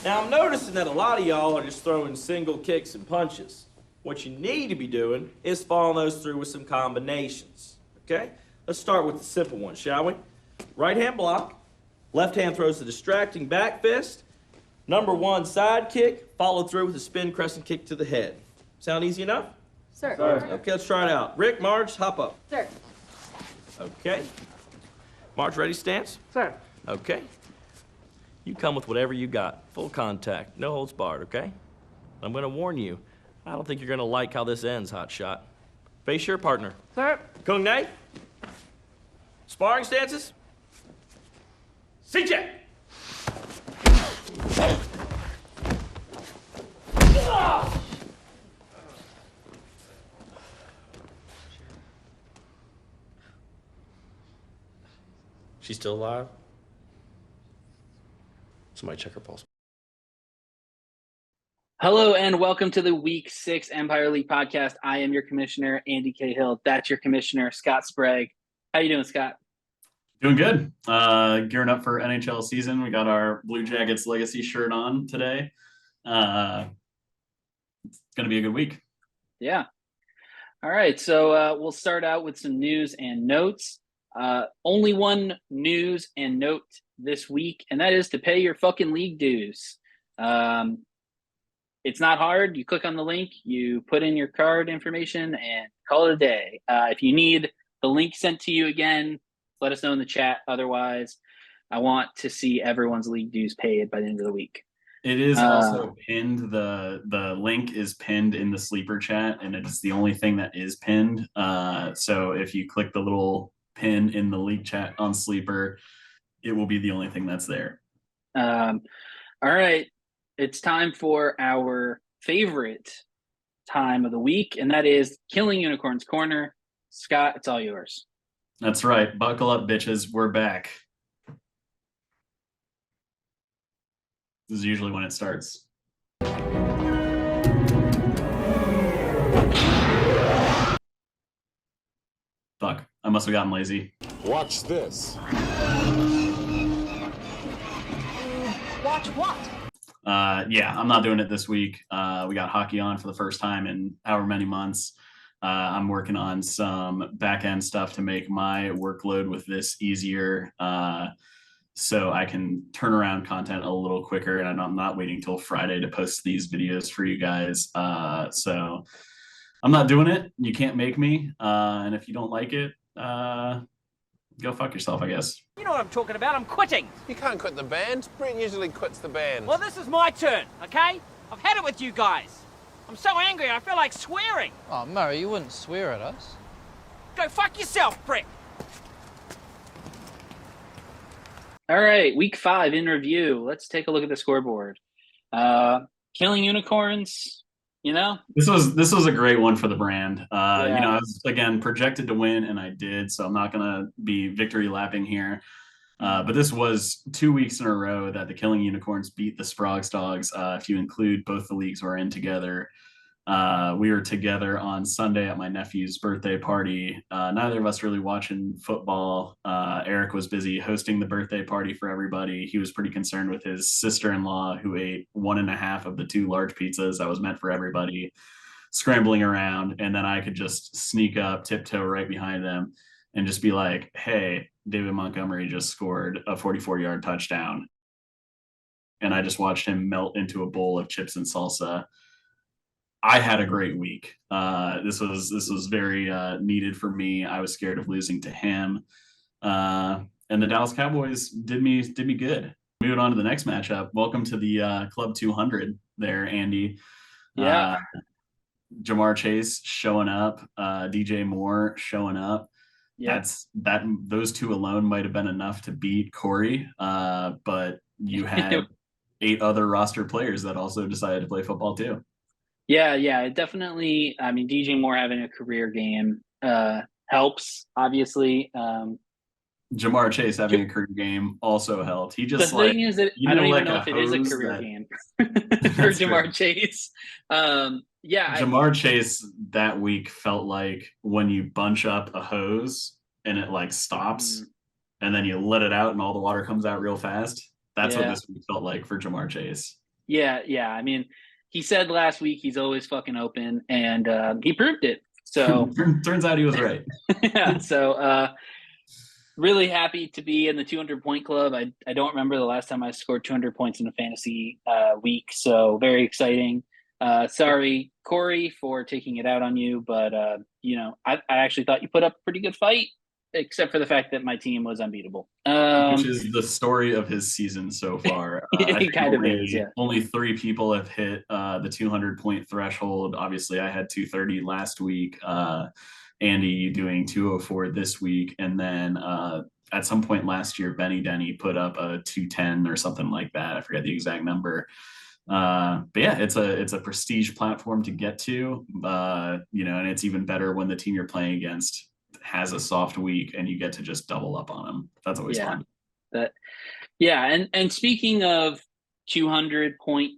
Now, I'm noticing that a lot of y'all are just throwing single kicks and punches. What you need to be doing is following those through with some combinations, okay? Let's start with the simple one, shall we? Right hand block, left hand throws the distracting back fist, number one side kick, followed through with a spin crescent kick to the head. Sound easy enough? Sir. Okay, let's try it out. Rick, Marge, hop up. Sir. Okay. Marge, ready, stance? Sir. Okay. You come with whatever you got. Full contact, no holds barred, okay? I'm gonna warn you, I don't think you're gonna like how this ends, hotshot. Face your partner. Sir. Kung Nate? Sparring stances? CJ! She's still alive? Somebody check her pulse. Hello and welcome to the Week 6 Empire League podcast. I am your commissioner, Andy Cahill. That's your commissioner, Scott Sprague. How you doing, Scott? Doing good. Gearing up for NHL season. We got our Blue Jackets Legacy shirt on today. It's going to be a good week. Yeah. All right. So we'll start out with some news and notes. Only one news and note this week, and that is to pay your fucking league dues. It's not hard. You click on the link, you put in your card information, and call it a day. If you need the link sent to you again, let us know in the chat. Otherwise, I want to see everyone's league dues paid by the end of the week. It is also pinned. The link is pinned in the sleeper chat, and it's the only thing that is pinned. So if you click the little pin in the league chat on sleeper, it will be the only thing that's there. All right. It's time for our favorite time of the week, and that is Killing Unicorns Corner. Scott, it's all yours. That's right. Buckle up, bitches. We're back. This is usually when it starts. Fuck. I must have gotten lazy. Watch this. Watch what? Yeah, I'm not doing it this week. We got hockey on for the first time in however many months. I'm working on some back-end stuff to make my workload with this easier, so I can turn around content a little quicker, and I'm not waiting till Friday to post these videos for you guys. So I'm not doing it. You can't make me. And if you don't like it, go fuck yourself, I guess. You know what I'm talking about. I'm quitting. You can't quit the band. Brent usually quits the band. Well, this is my turn, okay? I've had it with you guys. I'm so angry, I feel like swearing. Oh, Murray, you wouldn't swear at us. Go fuck yourself, prick. All right, week 5 in review. Let's take a look at the scoreboard. Killing Unicorns, you know? This was a great one for the brand. Yeah. You know, I was, again, projected to win, and I did, so I'm not going to be victory lapping here. But this was 2 weeks in a row that the Killing Unicorns beat the Sprogs Dogs. If you include both the leagues we're in together. We were together on Sunday at my nephew's birthday party. Neither of us really watching football. Eric was busy hosting the birthday party for everybody. He was pretty concerned with his sister-in-law, who ate 1.5 of the 2 large pizzas that was meant for everybody, scrambling around. And then I could just sneak up, tiptoe right behind them, and just be like, hey, David Montgomery just scored a 44-yard touchdown. And I just watched him melt into a bowl of chips and salsa. I had a great week. This was very needed for me. I was scared of losing to him. And the Dallas Cowboys did me good. Moving on to the next matchup. Welcome to the Club 200 there, Andy. Yeah. Jamar Chase showing up, DJ Moore showing up. Yeah. Those two alone might have been enough to beat Corey, but you had 8 other roster players that also decided to play football too. Yeah, it definitely. I mean, DJ Moore having a career game helps, obviously. Jamar Chase having a career game also helped. He just the thing is that I don't even know if it is a career that... game for Jamar true. Chase. Jamar Chase that week felt like when you bunch up a hose and it like stops and then you let it out and all the water comes out real fast. That's what this week felt like for Jamar Chase. Yeah. I mean, he said last week he's always fucking open, and he proved it. So Turns out he was right. yeah, so really happy to be in the 200 point club. I don't remember the last time I scored 200 points in a fantasy week, so very exciting. Sorry, Corey, for taking it out on you, but I actually thought you put up a pretty good fight, except for the fact that my team was unbeatable. Which is the story of his season so far. I It think kind of is, yeah. only 3 people have hit the 200 point threshold. Obviously, I had 230 last week. Andy doing 204 this week, and then at some point last year, Benny Denny put up a 210 or something like that. I forget the exact number. But yeah, it's a prestige platform to get to. And it's even better when the team you're playing against has a soft week and you get to just double up on them. That's always fun. And speaking of 200 point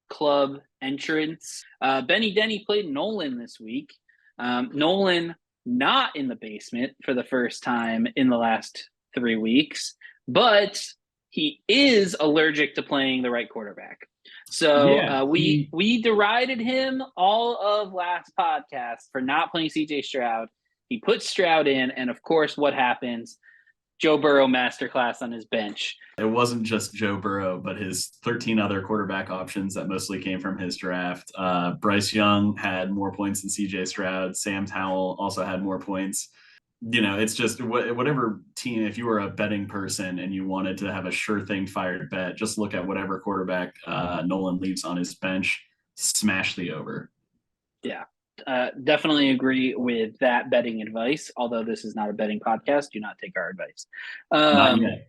club entrants, Benny Denny played Nolan this week. Nolan not in the basement for the first time in the last 3 weeks, but he is allergic to playing the right quarterback. So we derided him all of last podcast for not playing CJ Stroud. He put Stroud in, and of course, what happens? Joe Burrow masterclass on his bench. It wasn't just Joe Burrow, but his 13 other quarterback options that mostly came from his draft. Bryce Young had more points than CJ Stroud. Sam Howell also had more points. It's just whatever team, if you were a betting person and you wanted to have a sure thing fired bet, just look at whatever quarterback Nolan leaves on his bench, smash the over. Yeah. Definitely agree with that betting advice. Although this is not a betting podcast, do not take our advice. Not yet.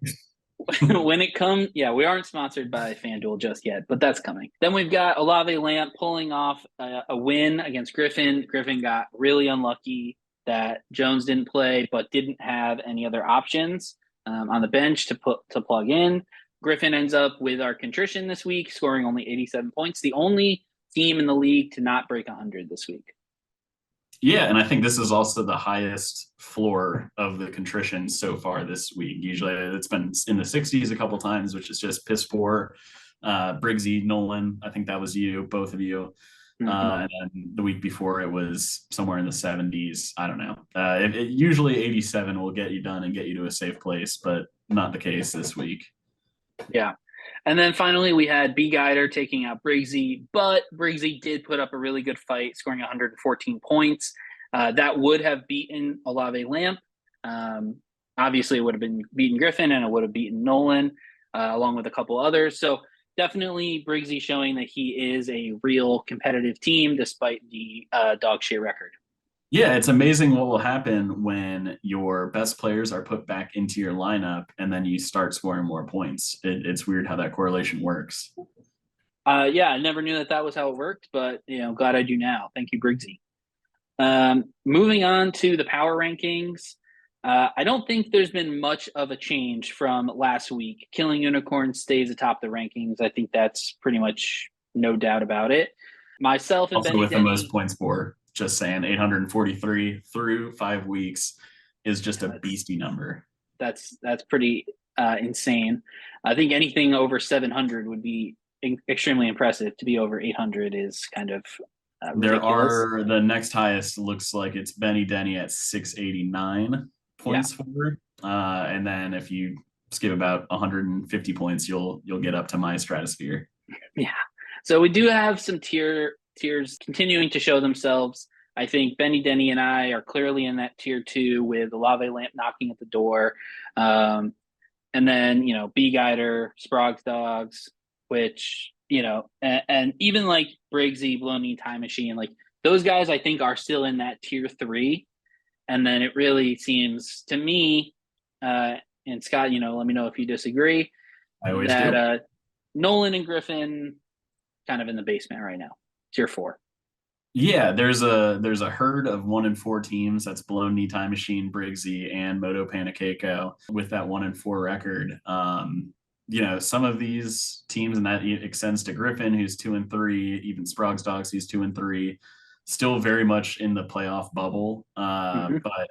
When it comes, we aren't sponsored by FanDuel just yet, but that's coming. Then we've got Olave Lamp pulling off a win against Griffin. Griffin got really unlucky that Jones didn't play, but didn't have any other options on the bench to plug in. Griffin ends up with our contrition this week, scoring only 87 points. The only team in the league to not break 100 this week. Yeah, and I think this is also the highest floor of the contrition so far this week. Usually it's been in the 60s a couple times, which is just piss poor. Briggsy, Nolan, I think that was you, both of you. Mm-hmm. And then the week before it was somewhere in the 70s. I don't know. Usually 87 will get you done and get you to a safe place, but not the case this week. Yeah. And then finally, we had B. Guider taking out Briggsy, but Briggsy did put up a really good fight, scoring 114 points. That would have beaten Olave Lamp. Obviously, it would have been beaten Griffin, and it would have beaten Nolan, along with a couple others. So definitely Briggsy showing that he is a real competitive team, despite the dog shit record. Yeah, it's amazing what will happen when your best players are put back into your lineup and then you start scoring more points. It's weird how that correlation works. I never knew that was how it worked, but glad I do now. Thank you, Briggsy. Moving on to the power rankings. I don't think there's been much of a change from last week. Killing Unicorn stays atop the rankings. I think that's pretty much no doubt about it. Myself and also Benny with Denny, the most points for. Just saying, 843 through 5 weeks is just a beastie number. That's pretty insane. I think anything over 700 would be extremely impressive. To be over 800 is kind of ridiculous. The next highest looks like it's Benny Denny at 689 points for. And then if you skip about 150 points, you'll get up to my stratosphere. Yeah. So we do have some tiers continuing to show themselves. I think Benny Denny and I are clearly in that tier 2 with Olave Lamp knocking at the door. And then, B. Guider, Sprog's Dogs, which, and even like Briggsy, Bloney, Time Machine, like those guys I think are still in that tier 3. And then it really seems to me, and Scott, let me know if you disagree, I always that Nolan and Griffin kind of in the basement right now. Tier 4. Yeah, there's a herd of 1 and 4 teams. That's Blown Knee Time Machine, Briggsy, and Moto Panicaco with that 1 and 4 record. Some of these teams, and that extends to Griffin, who's 2 and 3, even Sprog's Dogs, who's 2 and 3, still very much in the playoff bubble. But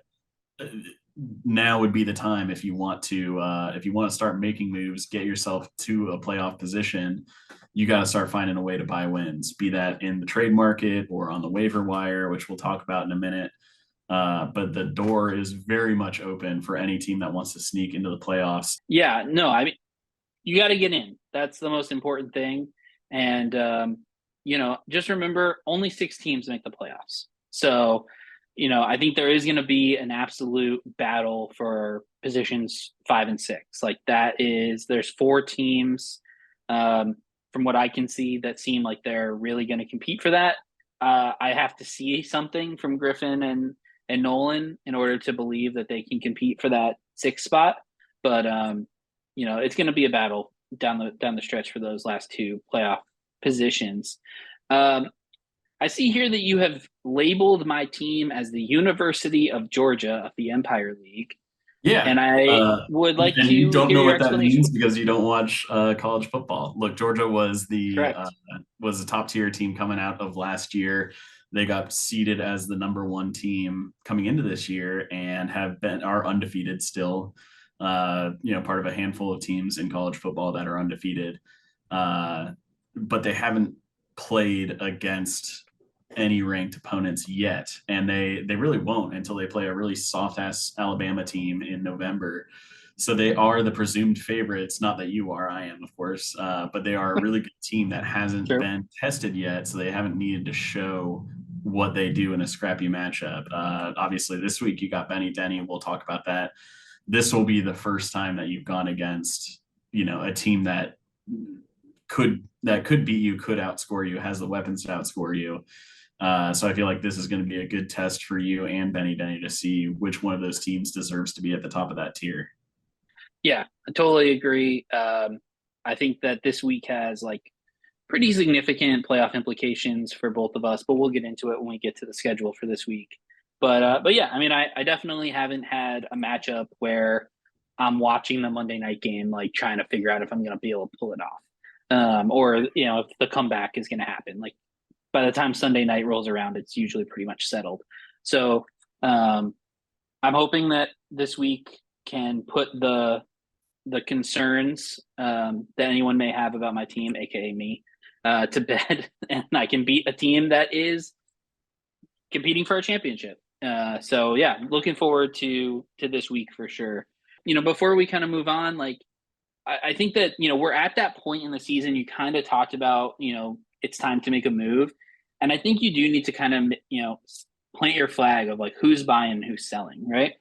now would be the time if you want to start making moves, get yourself to a playoff position. you got to start finding a way to buy wins, be that in the trade market or on the waiver wire, which we'll talk about in a minute. But the door is very much open for any team that wants to sneak into the playoffs. Yeah, no, I mean, you got to get in. That's the most important thing. And, just remember only 6 teams make the playoffs. So, I think there is going to be an absolute battle for positions 5 and 6. Like there's 4 teams from what I can see that seem like they're really going to compete for that. I have to see something from Griffin and Nolan in order to believe that they can compete for that 6th spot. But, it's going to be a battle down the stretch for those last 2 playoff positions. I see here that you have labeled my team as the University of Georgia of the Empire League. Yeah. And I would like to you don't hear know your what that explanation. means because you don't watch college football. Look, Georgia was Correct. a top tier team coming out of last year. They got seeded as the number 1 team coming into this year and are undefeated still. Part of a handful of teams in college football that are undefeated. But they haven't played against any ranked opponents yet, and they really won't until they play a really soft-ass Alabama team in November. So they are the presumed favorites. Not that you are, I am, of course, but they are a really good team that hasn't been tested yet, so they haven't needed to show what they do in a scrappy matchup. Obviously, this week you got Benny Denny. We'll talk about that. This will be the first time that you've gone against, a team that could beat you, could outscore you, has the weapons to outscore you. So I feel like this is going to be a good test for you and Benny Denny to see which one of those teams deserves to be at the top of that tier. Yeah, I totally agree. I think that this week has pretty significant playoff implications for both of us, but we'll get into it when we get to the schedule for this week. But yeah, I mean, I definitely haven't had a matchup where I'm watching the Monday night game, trying to figure out if I'm going to be able to pull it off. Or, if the comeback is going to happen. By the time Sunday night rolls around, it's usually pretty much settled. So I'm hoping that this week can put the concerns that anyone may have about my team, aka me, to bed, and I can beat a team that is competing for a championship. So yeah, looking forward to this week for sure. Before we kind of move on, I think that we're at that point in the season. You kind of talked about it's time to make a move, and I think you do need to kind of plant your flag of who's buying and who's selling, right?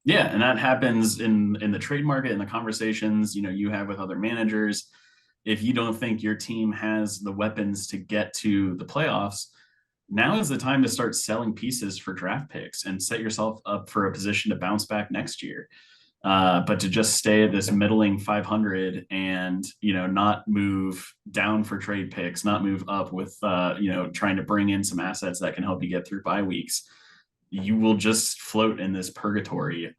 Yeah, and that happens in the trade market, in the conversations you have with other managers. If you don't think your team has the weapons to get to the playoffs, now is the time to start selling pieces for draft picks and set yourself up for a position to bounce back next year. But to just stay at this middling 500 and not move down for trade picks, not move up with trying to bring in some assets that can help you get through bye weeks, you will just float in this purgatory.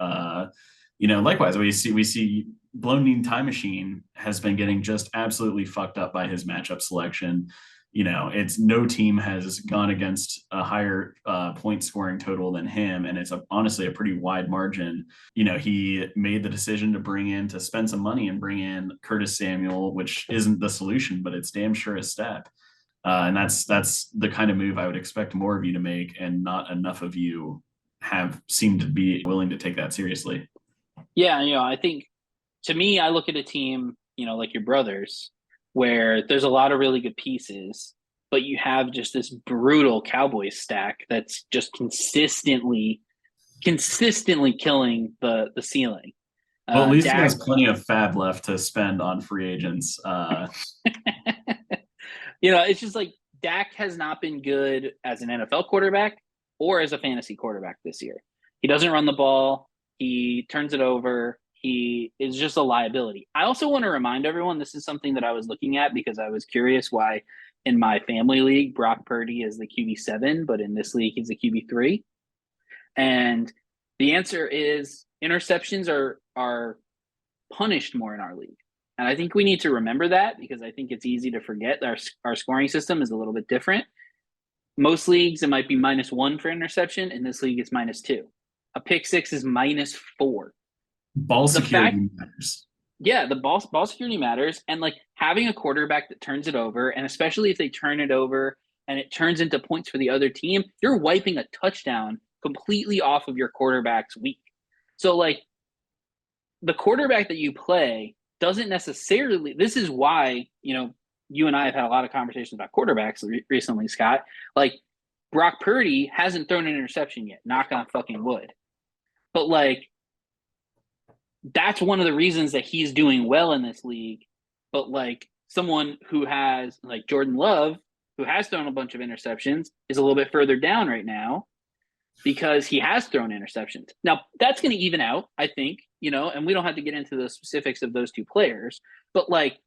Likewise, we see Blown Need Time Machine has been getting just absolutely fucked up by his matchup selection. It's no team has gone against a higher point scoring total than him, and it's honestly a pretty wide margin. He made the decision to spend some money and bring in Curtis Samuel, which isn't the solution, but it's damn sure a step. And that's the kind of move I would expect more of you to make, and not enough of you have seemed to be willing to take that seriously. Yeah, I think to me, I look at a team, like your brothers, where there's a lot of really good pieces, but you have just this brutal Cowboys stack that's just consistently killing the ceiling. Well, at least he has plenty of fab left to spend on free agents. It's just Dak has not been good as an NFL quarterback or as a fantasy quarterback this year. He doesn't run the ball. He turns it over. He is just a liability. I also want to remind everyone, this is something that I was looking at because I was curious why in my family league, Brock Purdy is the QB7, but in this league, he's the QB3. And the answer is interceptions are punished more in our league. And I think we need to remember that because I think it's easy to forget that our scoring system is a little bit different. Most leagues, it might be -1 for interception. In this league, it's -2. A pick six is -4. Ball security matters. Yeah, the ball security matters, and like having a quarterback that turns it over, and especially if they turn it over and it turns into points for the other team, you're wiping a touchdown completely off of your quarterback's week. So like the quarterback that you play doesn't necessarily. This is why you and I have had a lot of conversations about quarterbacks recently, Scott. Like Brock Purdy hasn't thrown an interception yet. Knock on fucking wood. But like that's one of the reasons that he's doing well in this league. But like someone who has like Jordan Love, who has thrown a bunch of interceptions, is a little bit further down right now because he has thrown interceptions. Now that's going to even out, I think, and we don't have to get into the specifics of those two players, but like,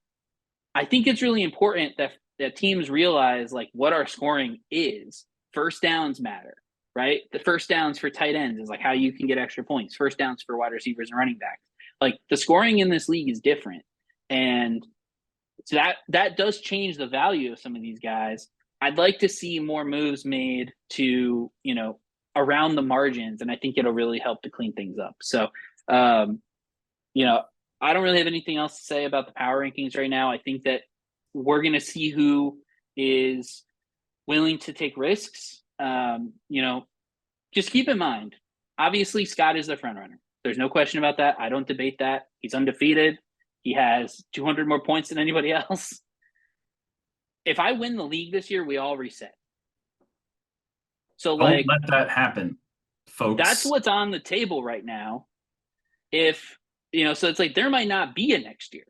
I think it's really important that teams realize like what our scoring is. First downs matter. Right? The first downs for tight ends is like how you can get extra points. First downs for wide receivers and running backs. Like the scoring in this league is different. And so that does change the value of some of these guys. I'd like to see more moves made to, around the margins. And I think it'll really help to clean things up. So, I don't really have anything else to say about the power rankings right now. I think that we're going to see who is willing to take risks. Just keep in mind, obviously Scott is the front runner. There's no question about that. I don't debate that. He's undefeated. He has 200 more points than anybody else. If I win the league this year, we all reset. So don't let that happen, folks. That's what's on the table right now. If, so it's like, there might not be a next year.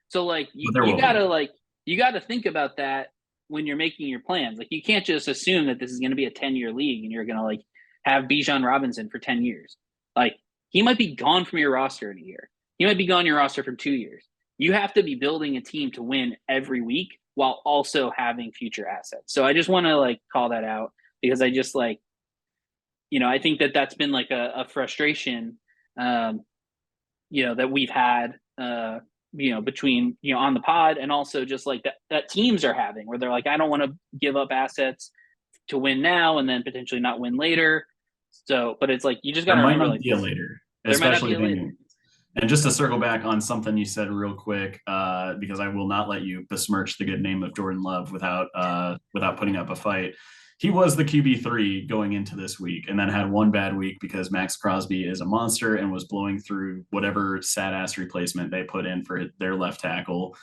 So like, you gotta think about that when you're making your plans. Like you can't just assume that this is going to be a 10-year league and you're going to like have Bijan Robinson for 10 years. Like he might be gone from your roster in a year. He might be gone your roster for 2 years. You have to be building a team to win every week while also having future assets. So I just want to like call that out because I just like, I think that's been like a frustration, that we've had, between, on the pod and also just like that teams are having where they're like, I don't want to give up assets to win now and then potentially not win later. So, but it's like, you just got to remember like be a later, especially later. And just to circle back on something you said real quick, because I will not let you besmirch the good name of Jordan Love without putting up a fight. He was the QB3 going into this week and then had one bad week because Max Crosby is a monster and was blowing through whatever sad-ass replacement they put in for their left tackle.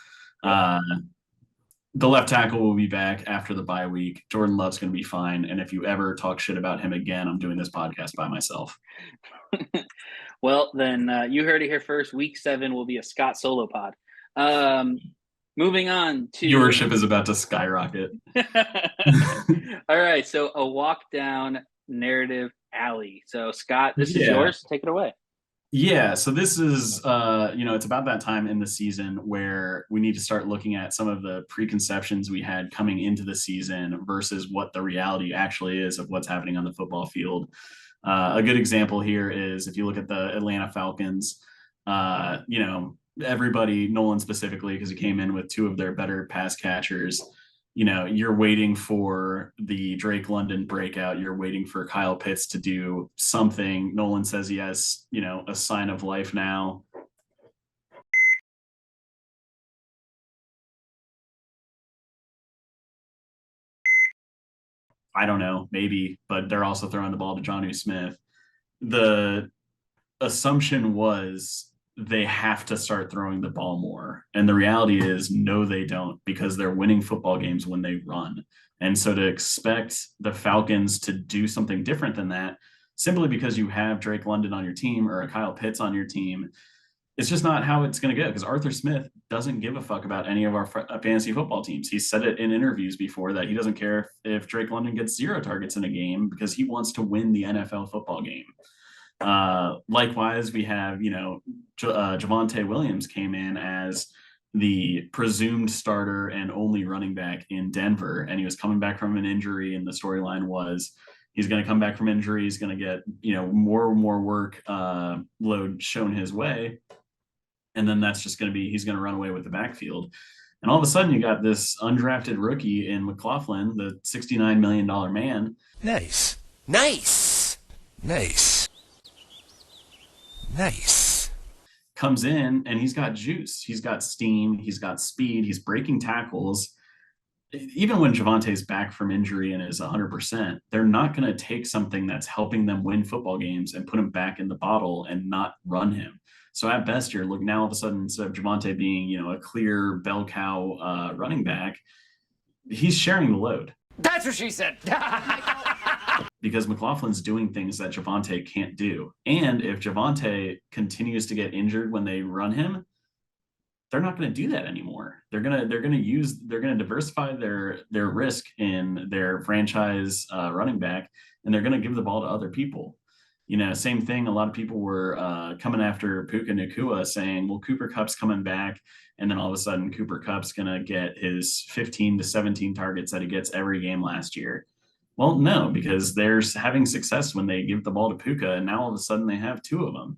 The left tackle will be back after the bye week. Jordan Love's going to be fine. And if you ever talk shit about him again, I'm doing this podcast by myself. Well, then you heard it here first. Week 7 will be a Scott solo pod. Moving on to viewership is about to skyrocket. All right, so a walk down narrative alley. So Scott, this is yours. Take it away. Yeah, so this is it's about that time in the season where we need to start looking at some of the preconceptions we had coming into the season versus what the reality actually is of what's happening on the football field. A good example here is if you look at the Atlanta Falcons, everybody, Nolan specifically, because he came in with 2 of their better pass catchers, you're waiting for the Drake London breakout. You're waiting for Kyle Pitts to do something. Nolan says he has, a sign of life now. I don't know, maybe, but they're also throwing the ball to Jonnu Smith. The assumption was they have to start throwing the ball more. And the reality is, no, they don't, because they're winning football games when they run. And so to expect the Falcons to do something different than that, simply because you have Drake London on your team or a Kyle Pitts on your team, it's just not how it's going to go, because Arthur Smith doesn't give a fuck about any of our fantasy football teams. He said it in interviews before that he doesn't care if Drake London gets 0 targets in a game because he wants to win the NFL football game. Likewise, we have, Javonte Williams came in as the presumed starter and only running back in Denver, and he was coming back from an injury, and the storyline was he's going to come back from injury, he's going to get, more work load shown his way, and then that's just going to be, he's going to run away with the backfield. And all of a sudden, you got this undrafted rookie in McLaughlin, the $69 million man. Nice. comes in and he's got juice, he's got steam, he's got speed, he's breaking tackles. Even when Javante's back from injury and is 100%, they're not going to take something that's helping them win football games and put him back in the bottle and not run him. So at best, you're looking now all of a sudden, instead of Javante being, a clear bell cow running back, he's sharing the load. That's what she said. Because McLaughlin's doing things that Javante can't do. And if Javante continues to get injured when they run him, they're not going to do that anymore. They're going to diversify their risk in their franchise running back, and they're going to give the ball to other people. Same thing. A lot of people were coming after Puka Nacua, saying, well, Cooper Kupp's coming back, and then all of a sudden Cooper Kupp's going to get his 15 to 17 targets that he gets every game last year. Well, no, because they're having success when they give the ball to Puka, and now all of a sudden they have two of them.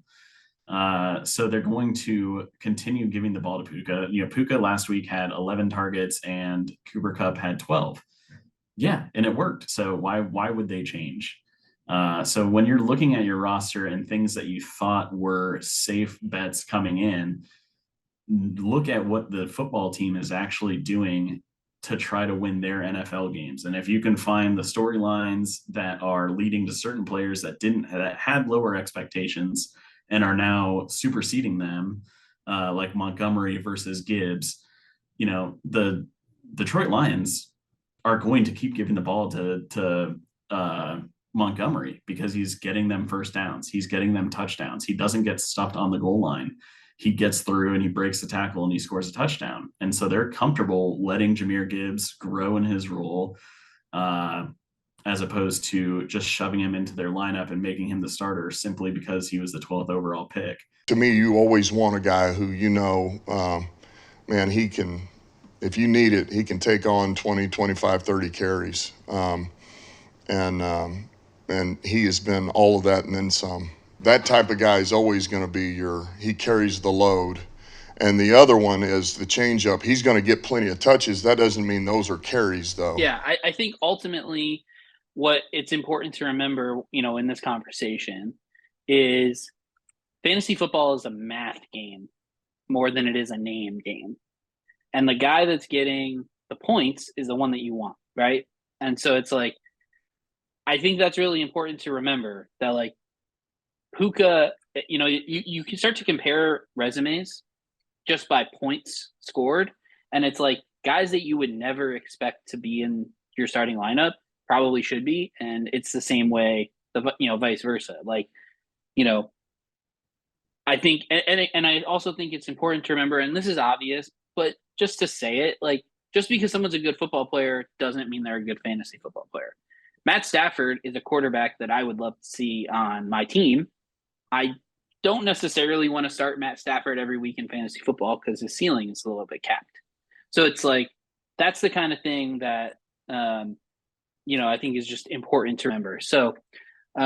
So they're going to continue giving the ball to Puka. Puka last week had 11 targets and Cooper Kupp had 12. Yeah, and it worked. So why would they change? So when you're looking at your roster and things that you thought were safe bets coming in, look at what the football team is actually doing to try to win their NFL games. And if you can find the storylines that are leading to certain players that had lower expectations and are now superseding them, like Montgomery versus Gibbs, the Detroit Lions are going to keep giving the ball to Montgomery because he's getting them first downs. He's getting them touchdowns. He doesn't get stuffed on the goal line. He gets through and he breaks the tackle and he scores a touchdown. And so they're comfortable letting Jahmyr Gibbs grow in his role, as opposed to just shoving him into their lineup and making him the starter simply because he was the 12th overall pick. To me, you always want a guy who, man, he can, if you need it, he can take on 20, 25, 30 carries. And he has been all of that and then some. That type of guy is always going to be he carries the load. And the other one is the changeup. He's going to get plenty of touches. That doesn't mean those are carries, though. Yeah, I think ultimately what it's important to remember, in this conversation is fantasy football is a math game more than it is a name game. And the guy that's getting the points is the one that you want, right? And so it's like, I think that's really important to remember that, like, Puka, you can start to compare resumes just by points scored. And it's like guys that you would never expect to be in your starting lineup probably should be. And it's the same way, vice versa. Like, I think, and I also think it's important to remember, and this is obvious, but just to say it, like, just because someone's a good football player doesn't mean they're a good fantasy football player. Matt Stafford is a quarterback that I would love to see on my team. I don't necessarily want to start Matt Stafford every week in fantasy football because his ceiling is a little bit capped. So it's like, that's the kind of thing that, I think is just important to remember. So, is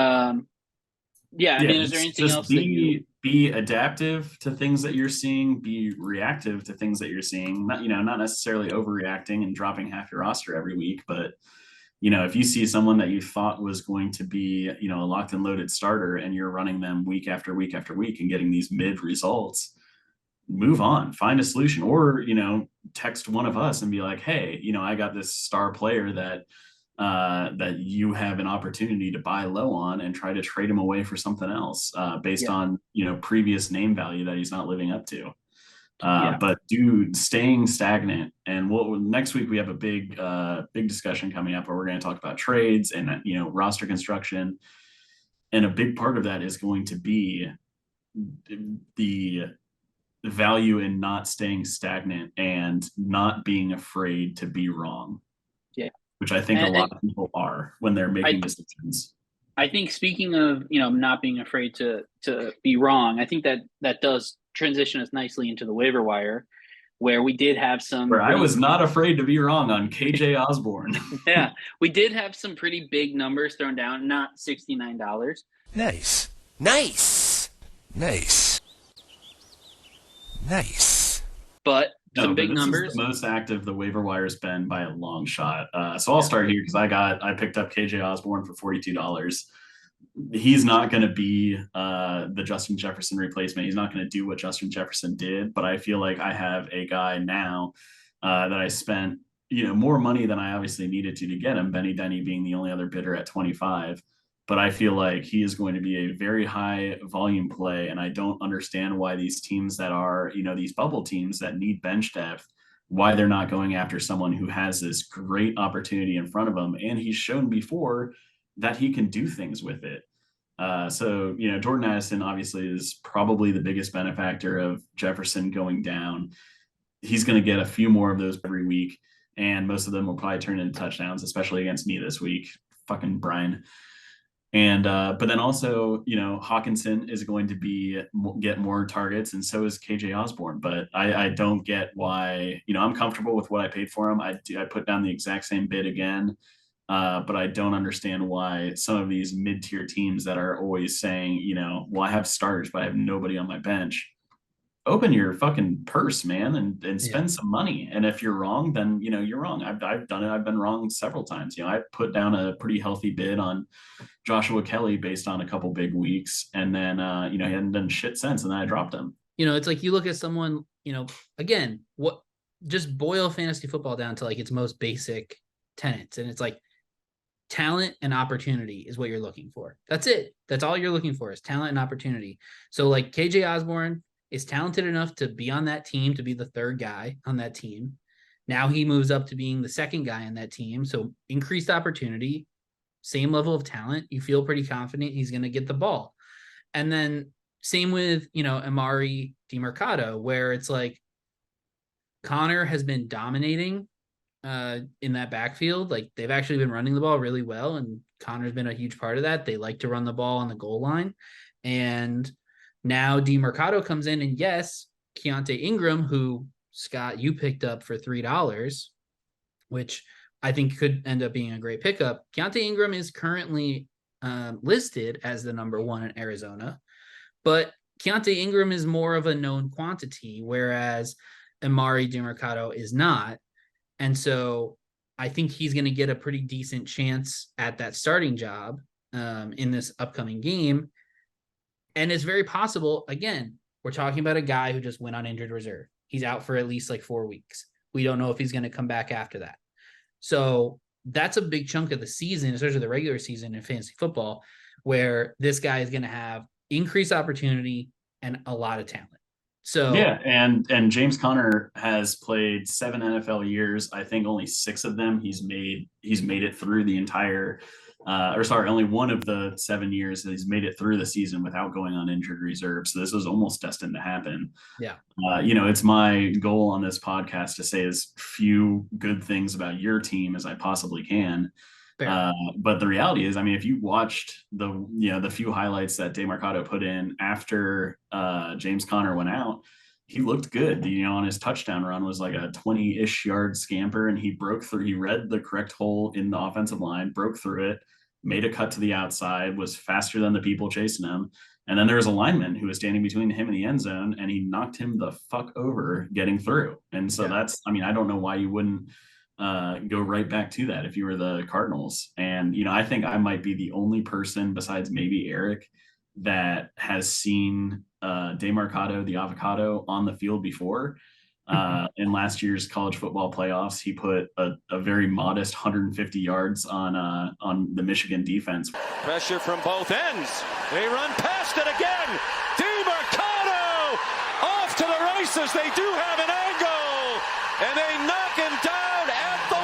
there anything else be adaptive to things that you're seeing, be reactive to things that you're seeing, not necessarily overreacting and dropping half your roster every week, but if you see someone that you thought was going to be, a locked and loaded starter and you're running them week after week after week and getting these mid results, move on, find a solution, or, text one of us and be like, hey, I got this star player that you have an opportunity to buy low on and try to trade him away for something else based on, previous name value that he's not living up to. But staying stagnant, and next week we have a big discussion coming up where we're going to talk about trades and roster construction, and a big part of that is going to be the value in not staying stagnant and not being afraid to be wrong. Yeah, which I think a lot of people are when they're making decisions. I think speaking of not being afraid to be wrong, I think that does transition us nicely into the waiver wire, where we did have some. Where I was not afraid to be wrong on KJ Osborne. Yeah, we did have some pretty big numbers thrown down, not $69. Nice. But some big numbers. Is the most active the waiver wire's been by a long shot. So I'll start here because I picked up KJ Osborne for $42. he's not going to be the Justin Jefferson replacement. He's not going to do what Justin Jefferson did. But I feel like I have a guy now that I spent more money than I obviously needed to get him. Benny Denny being the only other bidder at 25. But I feel like he is going to be a very high volume play, and I don't understand why these teams that are these bubble teams that need bench depth, why they're not going after someone who has this great opportunity in front of them, and he's shown before that he can do things with it. So Jordan Addison obviously is probably the biggest benefactor of Jefferson going down. He's going to get a few more of those every week, and most of them will probably turn into touchdowns, especially against me this week. Fucking Brian. And but then also, Hawkinson is going to get more targets, and so is KJ Osborne. But I don't get why. I'm comfortable with what I paid for him. I put down the exact same bid again, but I don't understand why some of these mid-tier teams that are always saying, well, I have starters, but I have nobody on my bench. Open your fucking purse, man, and spend some money. And if you're wrong, then you're wrong. I've done it. I've been wrong several times. I put down a pretty healthy bid on Joshua Kelly based on a couple big weeks, and then he hadn't done shit since, and then I dropped him. It's like you look at someone, again, what just boil fantasy football down to like its most basic tenets, and it's like talent and opportunity is what you're looking for. That's it. That's all you're looking for is talent and opportunity. So like KJ Osborne is talented enough to be on that team, to be the third guy on that team. Now he moves up to being the second guy on that team. So increased opportunity, same level of talent. You feel pretty confident he's going to get the ball. And then same with, Amari DiMercato, where it's like Connor has been dominating in that backfield. Like they've actually been running the ball really well, and Connor's been a huge part of that. They like to run the ball on the goal line. And now DiMercato comes in, and yes, Keontae Ingram, who Scott, you picked up for $3, which I think could end up being a great pickup. Keontae Ingram is currently listed as the number one in Arizona, but Keontae Ingram is more of a known quantity, whereas Amari DiMercato is not. And so I think he's going to get a pretty decent chance at that starting job in this upcoming game. And it's very possible, again, we're talking about a guy who just went on injured reserve. He's out for at least like 4 weeks. We don't know if he's going to come back after that. So that's a big chunk of the season, especially the regular season in fantasy football, where this guy is going to have increased opportunity and a lot of talent. So yeah, and James Conner has played 7 NFL years. I think only 6 of them he's made it through the entire only one of the 7 years that he's made it through the season without going on injured reserve. So this was almost destined to happen. Yeah. It's my goal on this podcast to say as few good things about your team as I possibly can. But the reality is, if you watched the few highlights that DiMercato put in after James Conner went out, he looked good. On his touchdown run was like a 20-ish yard scamper, and he broke through. He read the correct hole in the offensive line, broke through it, made a cut to the outside, was faster than the people chasing him. And then there was a lineman who was standing between him and the end zone, and he knocked him the fuck over getting through. And so that's, I don't know why you wouldn't go right back to that if you were the Cardinals. And, I think I might be the only person besides maybe Eric that has seen DiMercato, the avocado, on the field before. In last year's college football playoffs, he put a very modest 150 yards on the Michigan defense. Pressure from both ends. They run past it again. DiMercato off to the races. They do have an angle, and they knock him down at the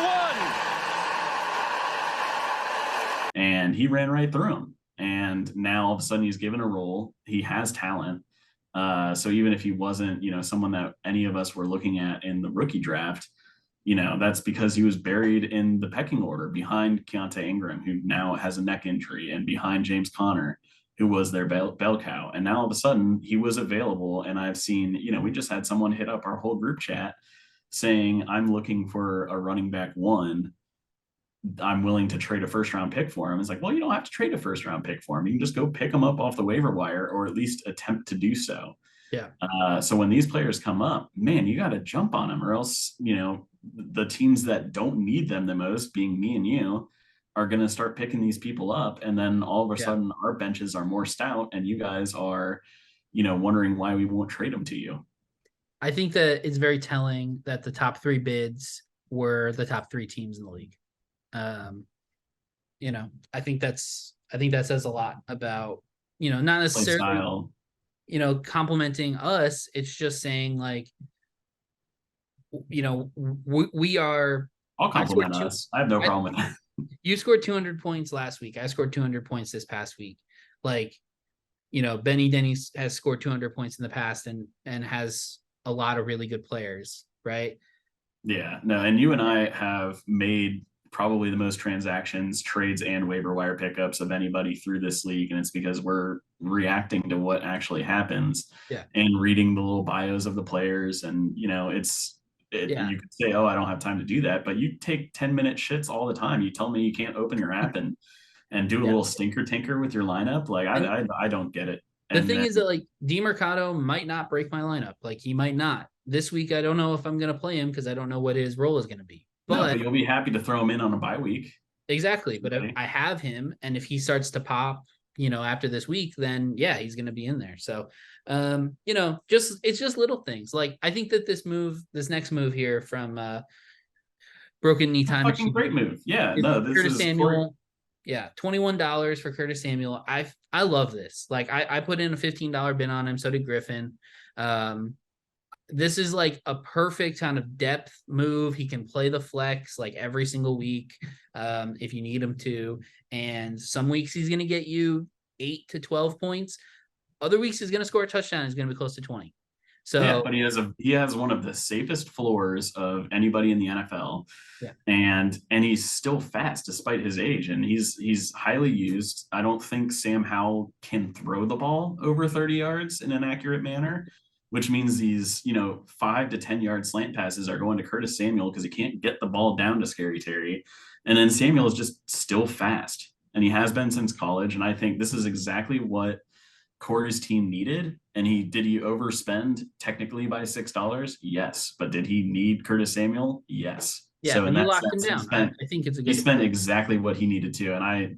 1. And he ran right through him. And now all of a sudden he's given a role. He has talent. So even if he wasn't, someone that any of us were looking at in the rookie draft, that's because he was buried in the pecking order behind Keontae Ingram, who now has a neck injury, and behind James Conner, who was their bell cow. And now all of a sudden he was available. And I've seen, we just had someone hit up our whole group chat saying, I'm looking for a running back 1. I'm willing to trade a first-round pick for him. It's like, well, you don't have to trade a first-round pick for him. You can just go pick him up off the waiver wire, or at least attempt to do so. Yeah. So when these players come up, man, you got to jump on them, or else, the teams that don't need them the most, being me and you, are going to start picking these people up. And then all of a Yeah. sudden our benches are more stout and you guys are, wondering why we won't trade them to you. I think that it's very telling that the top 3 bids were the top 3 teams in the league. I think that says a lot about, not Play necessarily, style. complimenting us. It's just saying like, we are. I'll compliment us. I have no problem with that. You scored 200 points last week. I scored 200 points this past week. Like, Benny Dennis has scored 200 points in the past and has a lot of really good players, right? Yeah, no, and you and I have made probably the most transactions, trades, and waiver wire pickups of anybody through this league, and it's because we're reacting to what actually happens, and reading the little bios of the players, and you could say, oh, I don't have time to do that, but you take 10-minute shits all the time. You tell me you can't open your app and do a little stinker tinker with your lineup. Like I don't get it. The thing is that like DiMercato might not break my lineup. Like he might not. This week I don't know if I'm gonna play him because I don't know what his role is gonna be. But you'll be happy to throw him in on a bye week. Exactly. But if I have him, and if he starts to pop, after this week, then he's gonna be in there. So it's just little things. Like I think that this next move here from Broken Knee Time. Fucking great move. Yeah. No, this Curtis is Samuel. Yeah, $21 for Curtis Samuel. I love this. Like I put in a $15 bid on him. So did Griffin. This is like a perfect kind of depth move. He can play the flex like every single week if you need him to. And some weeks he's going to get you 8 to 12 points. Other weeks he's going to score a touchdown. He's going to be close to 20. So but he has one of the safest floors of anybody in the NFL. Yeah. And he's still fast despite his age, and he's highly used. I don't think Sam Howell can throw the ball over 30 yards in an accurate manner, which means these 5 to 10 yard slant passes are going to Curtis Samuel because he can't get the ball down to Scary Terry. And then Samuel is just still fast, and he has been since college. And I think this is exactly what Corey's team needed. And did he overspend technically by $6? Yes. But did he need Curtis Samuel? Yes. Yeah, so but you locked him down. I think it's a good. He spent exactly what he needed to, and I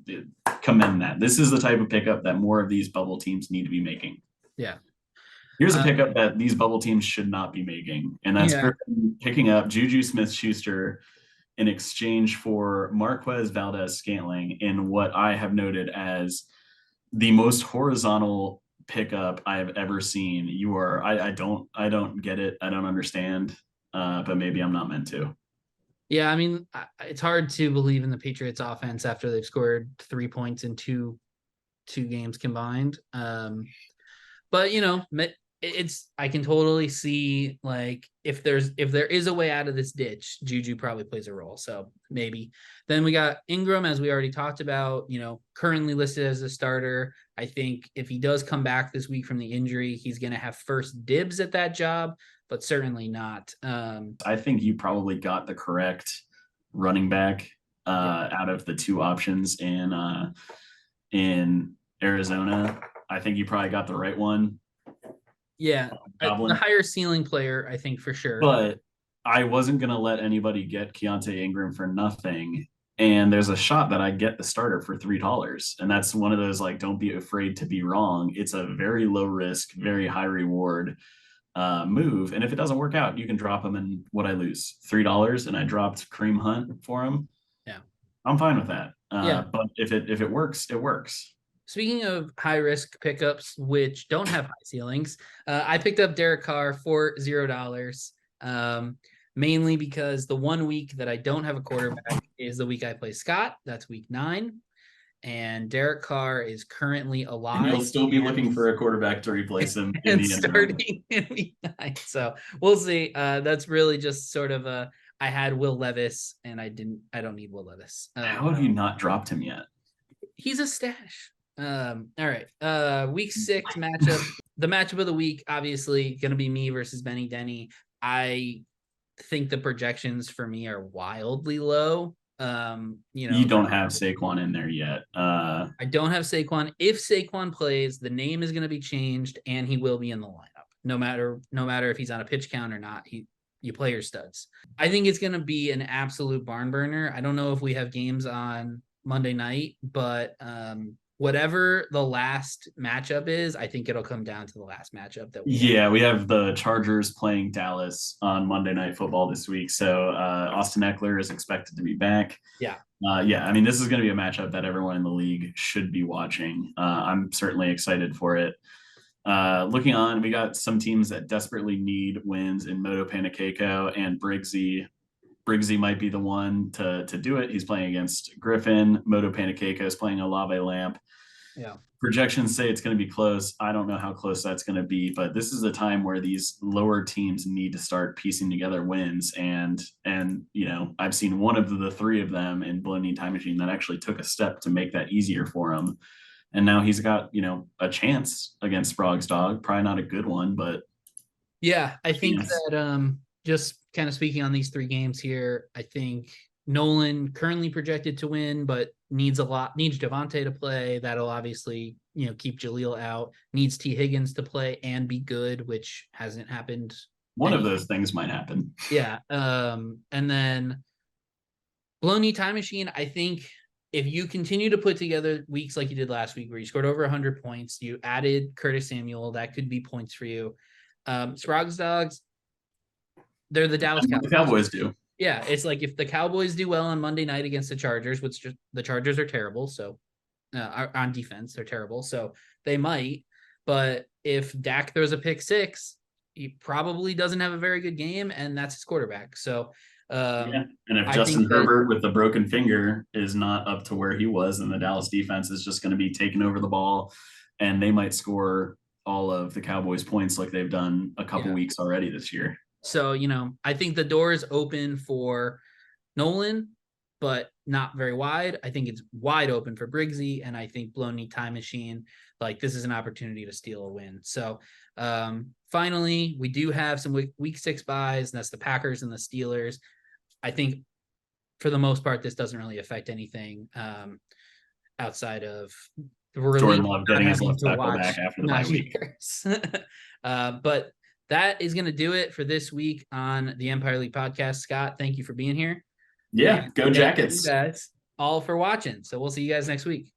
commend that. This is the type of pickup that more of these bubble teams need to be making. Yeah. Here's a pickup that these bubble teams should not be making, and that's picking up Juju Smith-Schuster in exchange for Marquez Valdez-Scantling in what I have noted as the most horizontal pickup I have ever seen. I don't get it. I don't understand, but maybe I'm not meant to. Yeah, I mean, it's hard to believe in the Patriots offense after they've scored 3 points in two games combined. But I can totally see like if there is a way out of this ditch, Juju probably plays a role. So maybe. Then we got Ingram, as we already talked about, currently listed as a starter. I think if he does come back this week from the injury, he's going to have first dibs at that job, but certainly not. I think you probably got the correct running back out of the 2 options in Arizona. I think you probably got the right one. Yeah, the higher ceiling player, I think, for sure. But I wasn't going to let anybody get Keontae Ingram for nothing. And there's a shot that I get the starter for $3. And that's one of those, like, don't be afraid to be wrong. It's a very low risk, very high reward move. And if it doesn't work out, you can drop him in what I lose, $3. And I dropped Kareem Hunt for him. Yeah, I'm fine with that. But if it works, it works. Speaking of high risk pickups, which don't have high ceilings, I picked up Derek Carr for $0. Mainly because the 1 week that I don't have a quarterback is the week I play Scott. That's week 9. And Derek Carr is currently alive. And you'll still be looking for a quarterback to replace him in the starting in week 9. So we'll see. That's really just sort of I had Will Levis and I don't need Will Levis. How have you not dropped him yet? He's a stash. All right. Week 6 matchup. The matchup of the week, obviously, going to be me versus Benny Denny. I think the projections for me are wildly low. You don't have Saquon in there yet. I don't have Saquon. If Saquon plays, the name is going to be changed and he will be in the lineup. No matter if he's on a pitch count or not, you play your studs. I think it's going to be an absolute barn burner. I don't know if we have games on Monday night, but whatever the last matchup is, I think it'll come down to the last matchup that we have the Chargers playing Dallas on Monday Night Football this week. So Austin Eckler is expected to be back. Yeah. I mean, this is going to be a matchup that everyone in the league should be watching. I'm certainly excited for it. Looking on, we got some teams that desperately need wins in Moto Panakeiko and Briggsy. Briggsy might be the one to do it. He's playing against Griffin. Moto Panakeiko is playing Olave Lamp. Yeah. Projections say it's going to be close. I don't know how close that's going to be, but this is a time where these lower teams need to start piecing together wins. And I've seen one of the three of them in Blow Need Time Machine that actually took a step to make that easier for him. And now he's got, a chance against Sprague's dog. Probably not a good one, but yeah, I think that just kind of speaking on these three games here, I think Nolan currently projected to win, but needs Devontae to play. That'll obviously, keep Jaleel out. Needs T. Higgins to play and be good, which hasn't happened. One of those things might happen. Yeah. And then Blow Need Time Machine, I think if you continue to put together weeks like you did last week, where you scored over 100 points, you added Curtis Samuel, that could be points for you. Sprague's dogs, they're the Dallas Cowboys. The Cowboys do. Yeah, it's like if the Cowboys do well on Monday night against the Chargers, which the Chargers are terrible, so on defense, they're terrible, so they might. But if Dak throws a pick six, he probably doesn't have a very good game, and that's his quarterback. So, and if Justin Herbert with the broken finger is not up to where he was, then the Dallas defense is just going to be taking over the ball, and they might score all of the Cowboys' points like they've done a couple weeks already this year. So, I think the door is open for Nolan, but not very wide. I think it's wide open for Briggsy, and I think Blow Need Time Machine, like this is an opportunity to steal a win. So finally, we do have some week 6 buys, and that's the Packers and the Steelers. I think for the most part, this doesn't really affect anything outside of Jordan Love getting his left tackle back after the bye week. But that is going to do it for this week on the Empire League podcast. Scott, thank you for being here. Yeah, go Jackets. Thank you guys all for watching. So we'll see you guys next week.